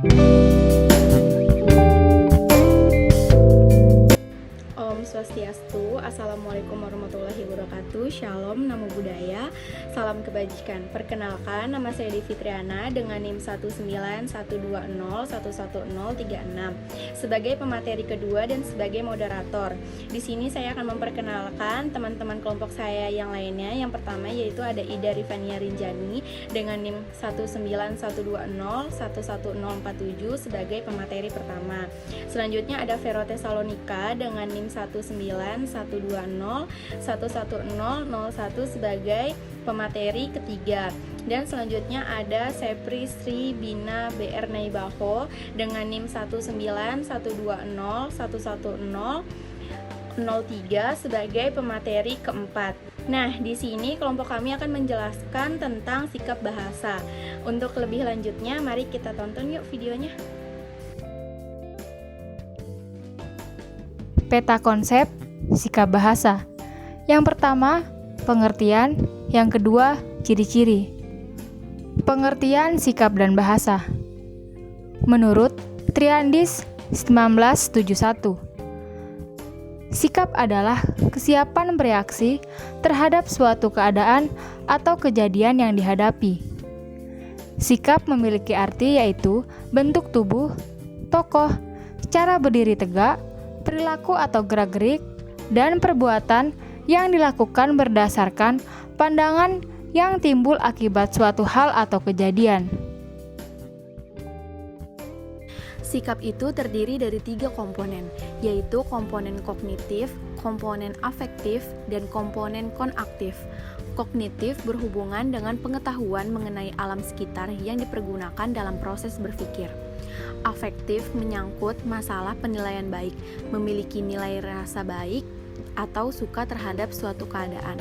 Om Swastiastu, Assalamualaikum warahmatullahi wabarakatuh. Shalom, Namo Buddhaya, salam kebajikan. Perkenalkan, nama saya Devi Triana dengan NIM 19120111036 sebagai pemateri kedua dan sebagai moderator. Di sini saya akan memperkenalkan teman-teman kelompok saya yang lainnya. Yang pertama yaitu ada Ida Rifania Rinjani dengan NIM 19120111047 sebagai pemateri pertama. Selanjutnya ada Vero Tesalonika dengan NIM 19120111001 sebagai pemateri ketiga. Dan selanjutnya ada Sepri Sri Bina BR Naibaho dengan NIM 19120111003 sebagai pemateri keempat. Nah, di sini kelompok kami akan menjelaskan tentang sikap bahasa. Untuk lebih lanjutnya, mari kita tonton yuk videonya. Peta konsep sikap bahasa. Yang pertama, pengertian. Yang kedua, ciri-ciri. Pengertian sikap dan bahasa. Menurut Triandis 1971, sikap adalah kesiapan bereaksi terhadap suatu keadaan atau kejadian yang dihadapi. Sikap memiliki arti yaitu bentuk tubuh, tokoh, cara berdiri tegak, perilaku atau gerak-gerik, dan perbuatan yang dilakukan berdasarkan pandangan yang timbul akibat suatu hal atau kejadian. Sikap itu terdiri dari 3 komponen, yaitu komponen kognitif, komponen afektif, dan komponen konaktif. Kognitif berhubungan dengan pengetahuan mengenai alam sekitar yang dipergunakan dalam proses berpikir. Afektif menyangkut masalah penilaian baik, memiliki nilai rasa baik atau suka terhadap suatu keadaan.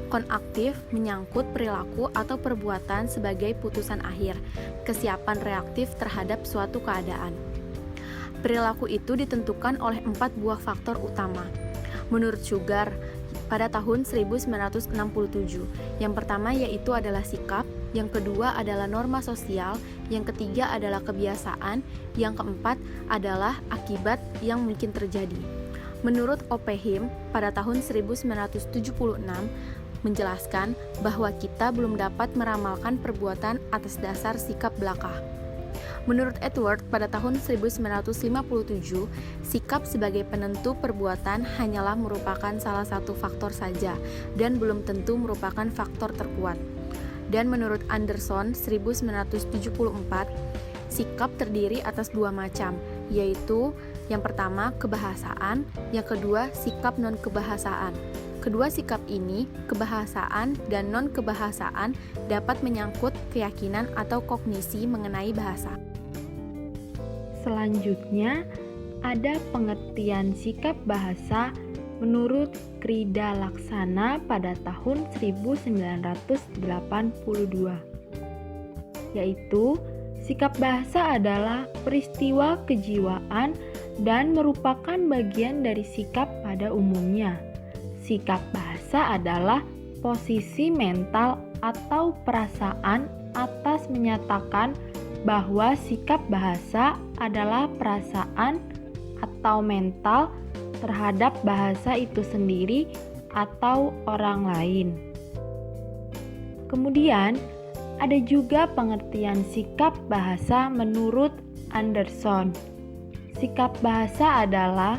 Konaktif menyangkut perilaku atau perbuatan sebagai putusan akhir, kesiapan reaktif terhadap suatu keadaan. Perilaku itu ditentukan oleh 4 buah faktor utama. Menurut Sugar, pada tahun 1967, yang pertama yaitu adalah sikap, yang kedua adalah norma sosial, yang ketiga adalah kebiasaan, yang keempat adalah akibat yang mungkin terjadi. Menurut Oppheim, pada tahun 1976, menjelaskan bahwa kita belum dapat meramalkan perbuatan atas dasar sikap belaka. Menurut Edward, pada tahun 1957, sikap sebagai penentu perbuatan hanyalah merupakan salah satu faktor saja dan belum tentu merupakan faktor terkuat. Dan menurut Anderson, 1974, sikap terdiri atas 2 macam, yaitu yang pertama kebahasaan, yang kedua sikap non-kebahasaan. Kedua sikap ini, kebahasaan dan non-kebahasaan, dapat menyangkut keyakinan atau kognisi mengenai bahasa. Selanjutnya, ada pengertian sikap bahasa menurut Krida Laksana pada tahun 1982, yaitu sikap bahasa adalah peristiwa kejiwaan dan merupakan bagian dari sikap pada umumnya. Sikap bahasa adalah posisi mental atau perasaan atas menyatakan bahwa sikap bahasa adalah perasaan atau mental terhadap bahasa itu sendiri atau orang lain. Kemudian, ada juga pengertian sikap bahasa menurut Anderson. Sikap bahasa adalah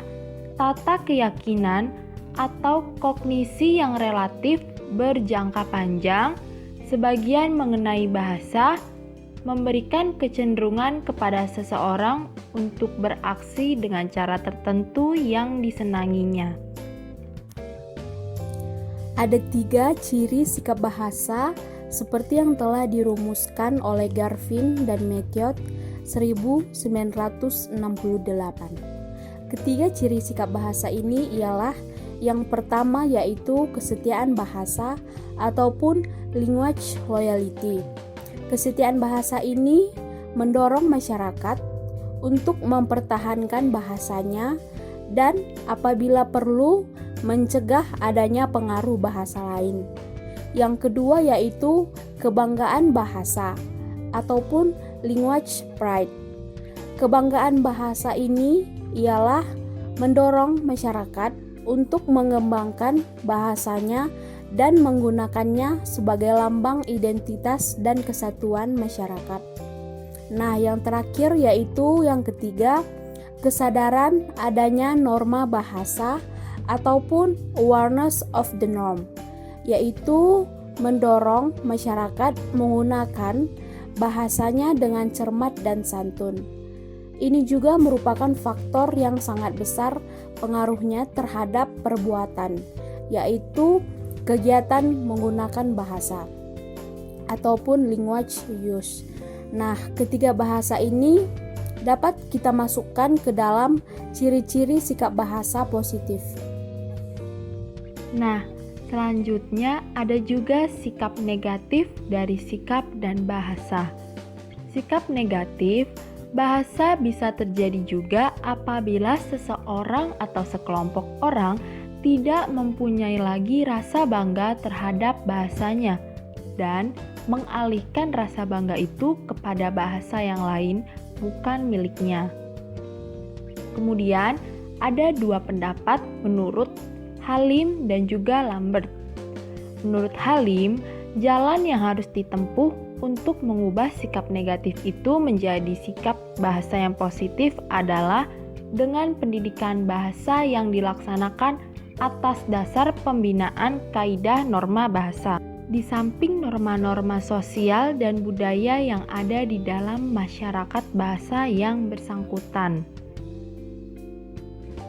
tata keyakinan atau kognisi yang relatif berjangka panjang sebagian mengenai bahasa, memberikan kecenderungan kepada seseorang untuk beraksi dengan cara tertentu yang disenanginya. Ada 3 ciri sikap bahasa seperti yang telah dirumuskan oleh Garvin dan Matthew 1968. Ketiga ciri sikap bahasa ini ialah yang pertama yaitu kesetiaan bahasa ataupun language loyalty. Kesetiaan bahasa ini mendorong masyarakat untuk mempertahankan bahasanya dan apabila perlu mencegah adanya pengaruh bahasa lain. Yang kedua yaitu kebanggaan bahasa ataupun language pride. Kebanggaan bahasa ini ialah mendorong masyarakat untuk mengembangkan bahasanya dan menggunakannya sebagai lambang identitas dan kesatuan masyarakat. Nah, yang terakhir yaitu yang ketiga, kesadaran adanya norma bahasa ataupun awareness of the norm, yaitu mendorong masyarakat menggunakan bahasanya dengan cermat dan santun. Ini juga merupakan faktor yang sangat besar pengaruhnya terhadap perbuatan, yaitu kegiatan menggunakan bahasa ataupun language use. Nah, ketiga bahasa ini dapat kita masukkan ke dalam ciri-ciri sikap bahasa positif. Nah, selanjutnya ada juga sikap negatif dari sikap dan bahasa. Sikap negatif bahasa bisa terjadi juga apabila seseorang atau sekelompok orang tidak mempunyai lagi rasa bangga terhadap bahasanya dan mengalihkan rasa bangga itu kepada bahasa yang lain bukan miliknya. Kemudian ada dua pendapat menurut Halim dan juga Lambert. Menurut Halim, jalan yang harus ditempuh untuk mengubah sikap negatif itu menjadi sikap bahasa yang positif adalah dengan pendidikan bahasa yang dilaksanakan atas dasar pembinaan kaidah norma bahasa. Di samping norma-norma sosial dan budaya yang ada di dalam masyarakat bahasa yang bersangkutan.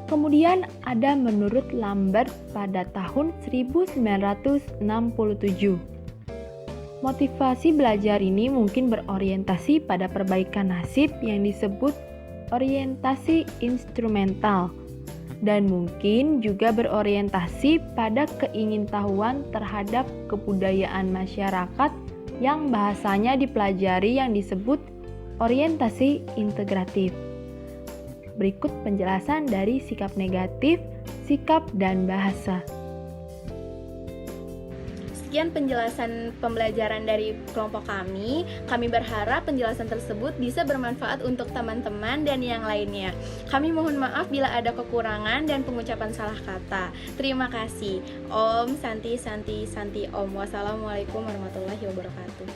Kemudian ada menurut Lambert pada tahun 1967. Motivasi belajar ini mungkin berorientasi pada perbaikan nasib yang disebut orientasi instrumental dan mungkin juga berorientasi pada keingintahuan terhadap kebudayaan masyarakat yang bahasanya dipelajari yang disebut orientasi integratif. Berikut penjelasan dari sikap negatif, sikap, dan bahasa. Sekian penjelasan pembelajaran dari kelompok kami. Kami berharap penjelasan tersebut bisa bermanfaat untuk teman-teman dan yang lainnya. Kami mohon maaf bila ada kekurangan dan pengucapan salah kata. Terima kasih. Om, Santi, Santi, Santi, Om. Wassalamualaikum warahmatullahi wabarakatuh.